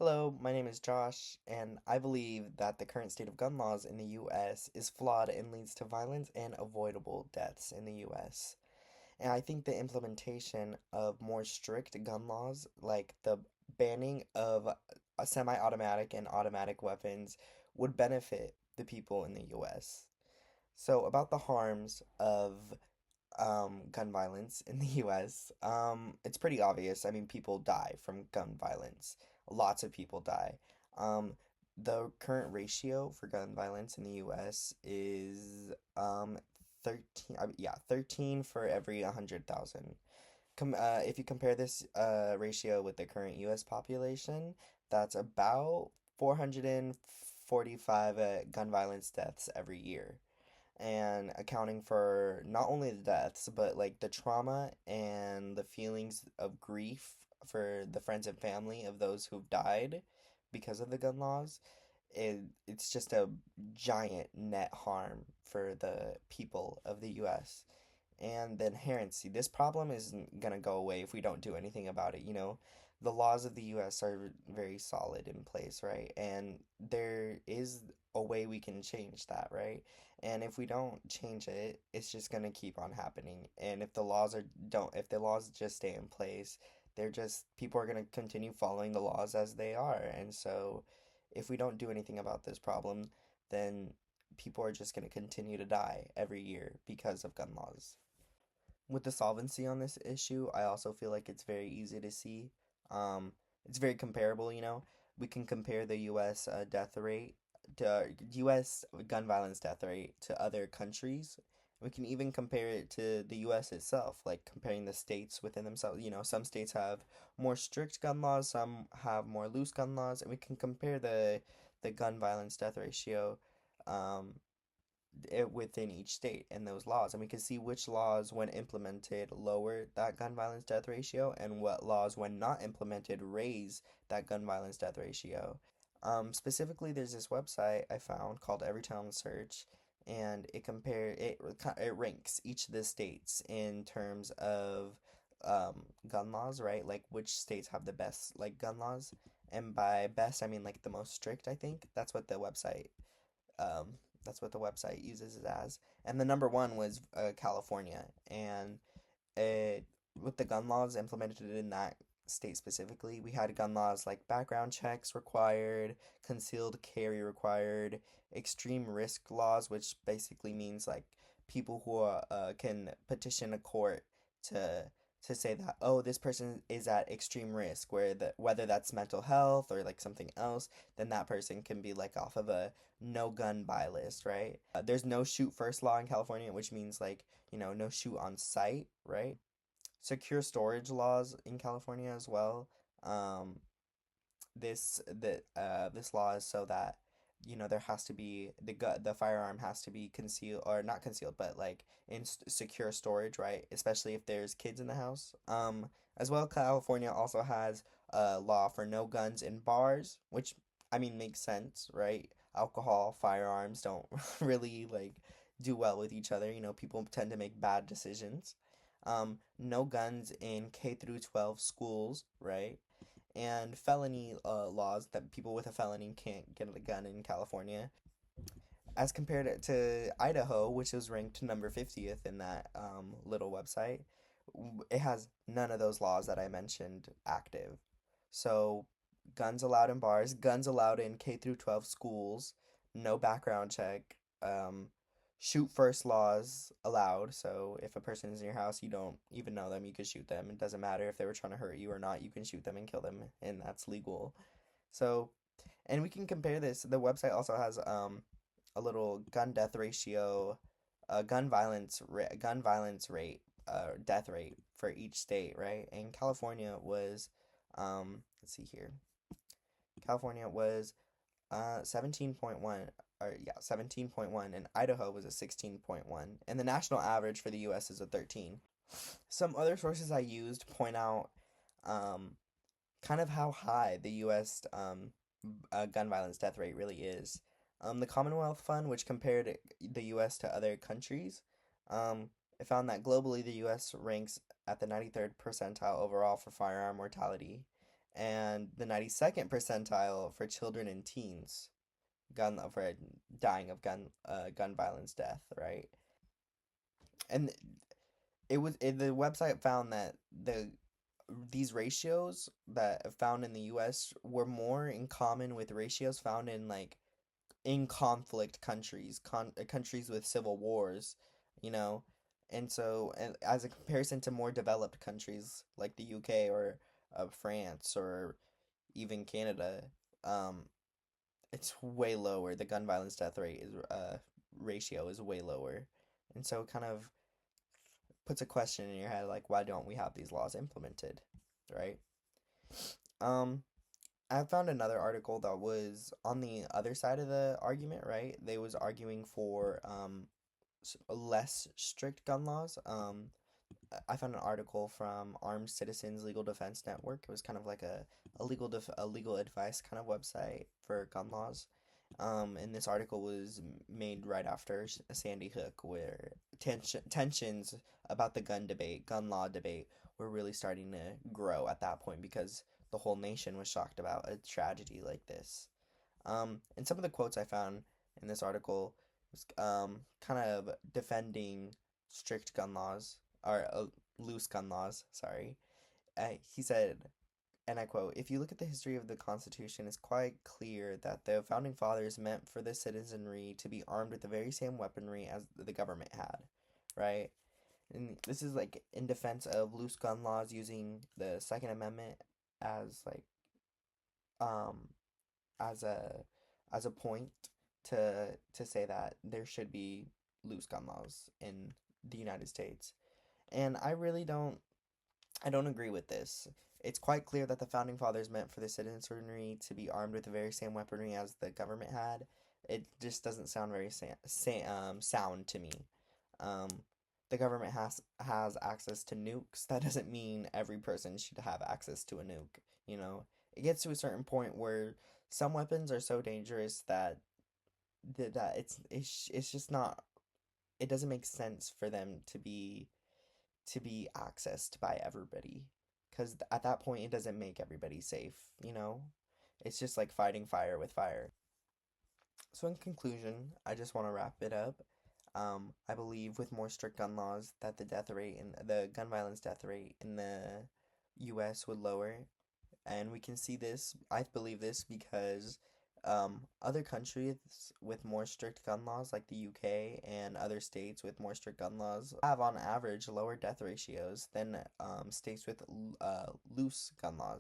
Hello, my name is Josh, and I believe that the current state of gun laws in the US is flawed and leads to violence and avoidable deaths in the US. And I think the implementation of more strict gun laws, like the banning of semi-automatic and automatic weapons, would benefit the people in the US. So, about the harms of gun violence in the US, it's pretty obvious. I mean, people die from gun violence. Lots of people die. Um, the current ratio for gun violence in the US is 13, 13 for every 100,000. If you compare this ratio with the current US population, that's about 445 gun violence deaths every year, and accounting for not only the deaths but like the trauma and the feelings of grief for the friends and family of those who've died because of the gun laws. It's just a giant net harm for the people of the US. And the inherency, this problem isn't going to go away if we don't do anything about it. The laws of the US are very solid in place, right? And there is a way we can change that, right? And if we don't change it, it's just going to keep on happening. And if the laws just stay in place, people are going to continue following the laws as they are. And so if we don't do anything about this problem, then people are just going to continue to die every year because of gun laws. With the solvency on this issue, I also feel like it's very easy to see. Um, it's very comparable. We can compare the U.S. Death rate to U.S. gun violence death rate to other countries. We can even compare it to the U.S. itself, like comparing the states within themselves. Some states have more strict gun laws, some have more loose gun laws, and we can compare the gun violence death ratio um, within each state and those laws, and we can see which laws when implemented lower that gun violence death ratio and what laws when not implemented raise that gun violence death ratio. Specifically, there's this website I found called Everytown Search, and it ranks each of the states in terms of gun laws, right? Like which states have the best like gun laws, and by best I mean like the most strict. I think um, that's what the website uses it as. And the number one was California. And it, with the gun laws implemented in that state specifically, we had gun laws like background checks required, concealed carry required, extreme risk laws, which basically means like people who can petition a court to say that, oh, this person is at extreme risk, whether that's mental health or like something else, then that person can be like off of a no gun buy list, right? There's no shoot first law in California, which means like, no shoot on site, right? Secure storage laws in California as well. Um, this law is so that there has to be the firearm has to be concealed, or not concealed, but like in secure storage, right? Especially if there's kids in the house. As well, California also has a law for no guns in bars, which I mean makes sense, right? Alcohol, firearms don't really like do well with each other. People tend to make bad decisions. No guns in K through 12 schools, right? And felony laws that people with a felony can't get a gun in California, as compared to Idaho, which was ranked number 50th in that little website. It has none of those laws that I mentioned active. So, guns allowed in bars, guns allowed in K through 12 schools, no background check, um, shoot first laws allowed. So, if a person is in your house, you don't even know them, you can shoot them. It doesn't matter if they were trying to hurt you or not, you can shoot them and kill them, and that's legal. So, and we can compare this. The website also has a little gun death ratio, gun violence rate, death rate for each state, right? And California was, let's see here. California was 17.1, or yeah, 17.1, and Idaho was a 16.1, and the national average for the US is a 13. Some other sources I used point out um kind of how high the U.S. Gun violence death rate really is. The Commonwealth Fund, which compared the U.S. to other countries, it found that globally the U.S. ranks at the 93rd percentile overall for firearm mortality, and the 92nd percentile for children and teens gun for dying of gun violence death, right? And the website found that these ratios that are found in the US were more in common with ratios found in in conflict countries, countries with civil wars, you know. And so, and as a comparison to more developed countries like the UK or France or even Canada, um, it's way lower. The gun violence death rate is ratio is way lower, and so it kind of puts a question in your head like, why don't we have these laws implemented, right? Um, I found another article that was on the other side of the argument, right? They was arguing for less strict gun laws. I found an article from Armed Citizens Legal Defense Network. It was kind of like a legal advice kind of website for gun laws. And this article was made right after Sandy Hook, where tensions about the gun law debate, were really starting to grow at that point because the whole nation was shocked about a tragedy like this. And some of the quotes I found in this article was kind of defending strict gun laws or loose gun laws. Sorry. He said, and I quote, "If you look at the history of the Constitution, it's quite clear that the founding fathers meant for the citizenry to be armed with the very same weaponry as the government had, right?" And this is like in defense of loose gun laws using the Second Amendment as um as a point to say that there should be loose gun laws in the United States. And I don't agree with this. It's quite clear that the founding fathers meant for the citizenry to be armed with the very same weaponry as the government had. It just doesn't sound very sound to me. Um, the government has access to nukes. That doesn't mean every person should have access to a nuke. You know, it gets to a certain point where some weapons are so dangerous that it's just not. It doesn't make sense for them to be accessed by everybody, because at that point it doesn't make everybody safe. You know, it's just like fighting fire with fire. So, in conclusion, I just want to wrap it up. I believe with more strict gun laws that the death rate and the gun violence death rate in the U.S. would lower, and we can see this. I believe this because other countries with more strict gun laws, like the UK and other states with more strict gun laws, have on average lower death ratios than states with loose gun laws.